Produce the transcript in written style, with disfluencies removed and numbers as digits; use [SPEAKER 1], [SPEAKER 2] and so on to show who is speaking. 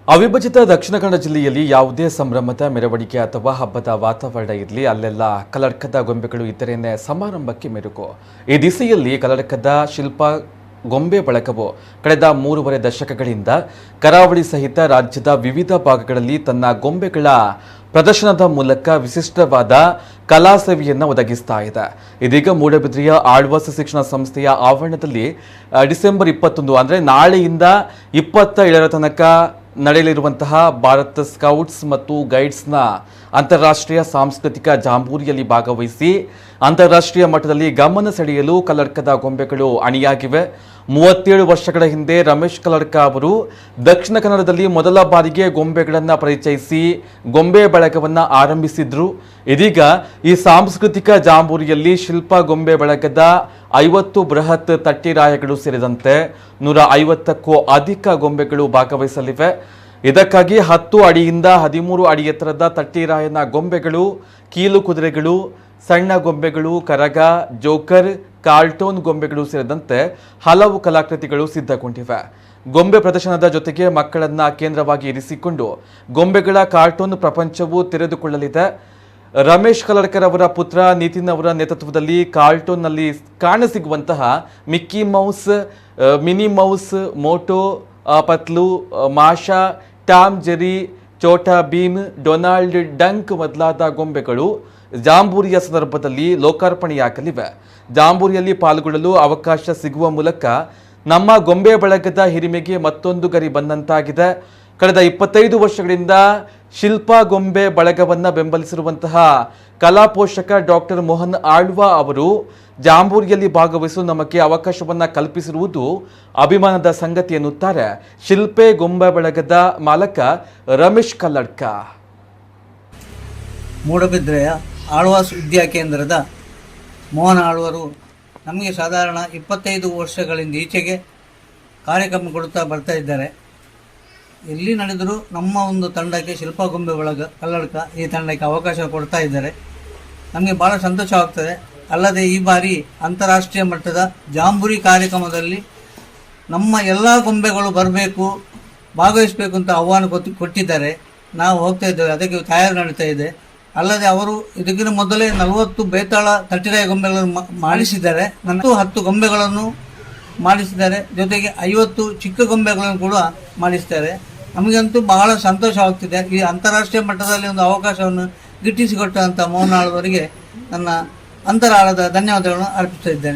[SPEAKER 1] ಅವಿಭಜಿತ ದಕ್ಷಿಣ ಕನ್ನಡ ಜಿಲ್ಲೆಯಲ್ಲಿ ಯಾವುದೇ ಸಂಭ್ರಮದ ಮೆರವಣಿಗೆ ಅಥವಾ ಹಬ್ಬದ ವಾತಾವರಣ ಇರಲಿ, ಅಲ್ಲೆಲ್ಲ ಕಲ್ಲಡ್ಕದ ಗೊಂಬೆಗಳು ಇದ್ದರೇನೆ ಸಮಾರಂಭಕ್ಕೆ ಮೆರುಗು. ಈ ದಿಸೆಯಲ್ಲಿ ಕಲ್ಲಡ್ಕದ ಶಿಲ್ಪ ಗೊಂಬೆ ಬಳಗವು ಕಳೆದ 3.5 ದಶಕಗಳಿಂದ ಕರಾವಳಿ ಸಹಿತ ರಾಜ್ಯದ ವಿವಿಧ ಭಾಗಗಳಲ್ಲಿ ತನ್ನ ಗೊಂಬೆಗಳ ಪ್ರದರ್ಶನದ ಮೂಲಕ ವಿಶಿಷ್ಟವಾದ ಕಲಾ ಸೇವೆಯನ್ನು ಒದಗಿಸ್ತಾ ಇದೆ. ಇದೀಗ ಮೂಡಬಿದ್ರೆಯ ಆಳ್ವಾಸ್ ಶಿಕ್ಷಣ ಸಂಸ್ಥೆಯ ಆವರಣದಲ್ಲಿ ಡಿಸೆಂಬರ್ 21 ಅಂದರೆ ನಾಳೆಯಿಂದ 27ರ ತನಕ ನಡೆಯಲಿರುವಂತಹ ಭಾರತ ಸ್ಕೌಟ್ಸ್ ಮತ್ತು ಗೈಡ್ಸ್ನ ಅಂತಾರಾಷ್ಟ್ರೀಯ ಸಾಂಸ್ಕೃತಿಕ ಜಾಂಬೂರಿಯಲ್ಲಿ ಭಾಗವಹಿಸಿ ಅಂತಾರಾಷ್ಟ್ರೀಯ ಮಟ್ಟದಲ್ಲಿ ಗಮನ ಸೆಳೆಯಲು ಕಲ್ಲಡ್ಕದ ಗೊಂಬೆಗಳು ಅಣಿಯಾಗಿವೆ. 37 ವರ್ಷಗಳ ಹಿಂದೆ ರಮೇಶ್ ಕಲ್ಲಡ್ಕ ಅವರು ದಕ್ಷಿಣ ಕನ್ನಡದಲ್ಲಿ ಮೊದಲ ಬಾರಿಗೆ ಗೊಂಬೆಗಳನ್ನು ಪರಿಚಯಿಸಿ ಗೊಂಬೆ ಬಳಗವನ್ನು ಆರಂಭಿಸಿದ್ರು. ಇದೀಗ ಈ ಸಾಂಸ್ಕೃತಿಕ ಜಾಂಬೂರಿಯಲ್ಲಿ ಶಿಲ್ಪ ಗೊಂಬೆ ಬಳಗದ 50 ಬೃಹತ್ ತಟ್ಟಿರಾಯಗಳು ಸೇರಿದಂತೆ 150ಕ್ಕೂ ಅಧಿಕ ಗೊಂಬೆಗಳು ಭಾಗವಹಿಸಲಿವೆ. ಇದಕ್ಕಾಗಿ 10 ಅಡಿಯಿಂದ 13 ಅಡಿ ಎತ್ತರದ ತಟ್ಟಿರಾಯನ ಗೊಂಬೆಗಳು, ಕೀಲು ಕುದುರೆಗಳು, ಸಣ್ಣ ಗೊಂಬೆಗಳು, ಕರಗ, ಜೋಕರ್, ಕಾರ್ಟೂನ್ ಗೊಂಬೆಗಳು ಸೇರಿದಂತೆ ಹಲವು ಕಲಾಕೃತಿಗಳು ಸಿದ್ಧಗೊಂಡಿವೆ. ಗೊಂಬೆ ಪ್ರದರ್ಶನದ ಜೊತೆಗೆ ಮಕ್ಕಳನ್ನ ಕೇಂದ್ರವಾಗಿ ಇರಿಸಿಕೊಂಡು ಗೊಂಬೆಗಳ ಕಾರ್ಟೂನ್ ಪ್ರಪಂಚವು ತೆರೆದುಕೊಳ್ಳಲಿದೆ. ರಮೇಶ್ ಕಲ್ಲಡ್ಕರ್ ಅವರ ಪುತ್ರ ನಿತಿನ್ ಅವರ ನೇತೃತ್ವದಲ್ಲಿ ಕಾರ್ಟೂನ್ನಲ್ಲಿ ಕಾಣಸಿಗುವಂತಹ Mickey Mouse, Minnie Mouse, Motu Patlu, Masha, Tom Jerry, Chhota Bheem, Donald Duck ಮೊದಲಾದ ಗೊಂಬೆಗಳು ಜಾಂಬೂರಿಯ ಸಂದರ್ಭದಲ್ಲಿ ಲೋಕಾರ್ಪಣೆಯಾಗಲಿವೆ. ಜಾಂಬೂರಿಯಲ್ಲಿ ಪಾಲ್ಗೊಳ್ಳಲು ಅವಕಾಶ ಸಿಗುವ ಮೂಲಕ ನಮ್ಮ ಗೊಂಬೆ ಬಳಗದ ಹಿರಿಮೆಗೆ ಮತ್ತೊಂದು ಗರಿ ಬಂದಂತಾಗಿದೆ. ಕಳೆದ 25 ವರ್ಷಗಳಿಂದ ಶಿಲ್ಪ ಗೊಂಬೆ ಬಳಗವನ್ನು ಬೆಂಬಲಿಸಿರುವಂತಹ ಕಲಾ ಪೋಷಕ ಡಾಕ್ಟರ್ ಮೋಹನ್ ಆಳ್ವಾ ಅವರು ಜಾಂಬೂರಿಯಲ್ಲಿ ಭಾಗವಹಿಸಲು ನಮಗೆ ಅವಕಾಶವನ್ನು ಕಲ್ಪಿಸಿರುವುದು ಅಭಿಮಾನದ ಸಂಗತಿ ಎನ್ನುತ್ತಾರೆ ಶಿಲ್ಪೆ ಗೊಂಬೆ ಬಳಗದ ಮಾಲಕ ರಮೇಶ್ ಕಲ್ಲಡ್ಕ.
[SPEAKER 2] ಮೂಡಬಿದ್ರೆಯ ಆಳ್ವಾಸ್ ವಿದ್ಯಾ ಕೇಂದ್ರದ ಮೋಹನ್ ಆಳ್ವರು ನಮಗೆ ಸಾಧಾರಣ 25 ವರ್ಷಗಳಿಂದ ಈಚೆಗೆ ಕಾರ್ಯಕ್ರಮ ಕೊಡುತ್ತಾ ಬರ್ತಾ ಇದ್ದಾರೆ. ಎಲ್ಲಿ ನಡೆದರೂ ನಮ್ಮ ಒಂದು ತಂಡಕ್ಕೆ ಶಿಲ್ಪ ಗೊಂಬೆ ಬಳಗ ಕಲ್ಲಡ್ಕ ಈ ತಂಡಕ್ಕೆ ಅವಕಾಶ ಕೊಡ್ತಾ ಇದ್ದಾರೆ. ನಮಗೆ ಭಾಳ ಸಂತೋಷವಾಗ್ತದೆ. ಅಲ್ಲದೆ ಈ ಬಾರಿ ಅಂತಾರಾಷ್ಟ್ರೀಯ ಮಟ್ಟದ ಜಾಂಬೂರಿ ಕಾರ್ಯಕ್ರಮದಲ್ಲಿ ನಮ್ಮ ಎಲ್ಲ ಗೊಂಬೆಗಳು ಬರಬೇಕು, ಭಾಗವಹಿಸಬೇಕು ಅಂತ ಆಹ್ವಾನ ಕೊಟ್ಟಿದ್ದಾರೆ. ನಾವು ಹೋಗ್ತಾ ಇದ್ದೇವೆ, ಅದಕ್ಕೆ ತಯಾರಿ ನಡೀತಾ ಇದೆ. ಅಲ್ಲದೆ ಅವರು ಇದಕ್ಕಿಂತ ಮೊದಲೇ 40 ಬೇತಾಳ ತಟ್ಟಿರಾಯ ಗೊಂಬೆಗಳನ್ನು ಮಾಡಿಸಿದ್ದಾರೆ. 10 ಗೊಂಬೆಗಳನ್ನು ಮಾಡಿಸಿದ್ದಾರೆ. ಜೊತೆಗೆ 50 ಚಿಕ್ಕ ಗೊಂಬೆಗಳನ್ನು ಕೂಡ ಮಾಡಿಸ್ತಾರೆ. ನಮಗಂತೂ ಬಹಳ ಸಂತೋಷವಾಗ್ತಿದೆ. ಈ ಅಂತಾರಾಷ್ಟ್ರೀಯ ಮಟ್ಟದಲ್ಲಿ ಒಂದು ಅವಕಾಶವನ್ನು ಗಿಟ್ಟಿಸಿಕೊಟ್ಟಂಥ ಮೋಹನ್ ಆಳ್ವರಿಗೆ ನನ್ನ ಅಂತರಾಳದ ಧನ್ಯವಾದಗಳನ್ನು ಅರ್ಪಿಸ್ತಾ ಇದ್ದೇನೆ.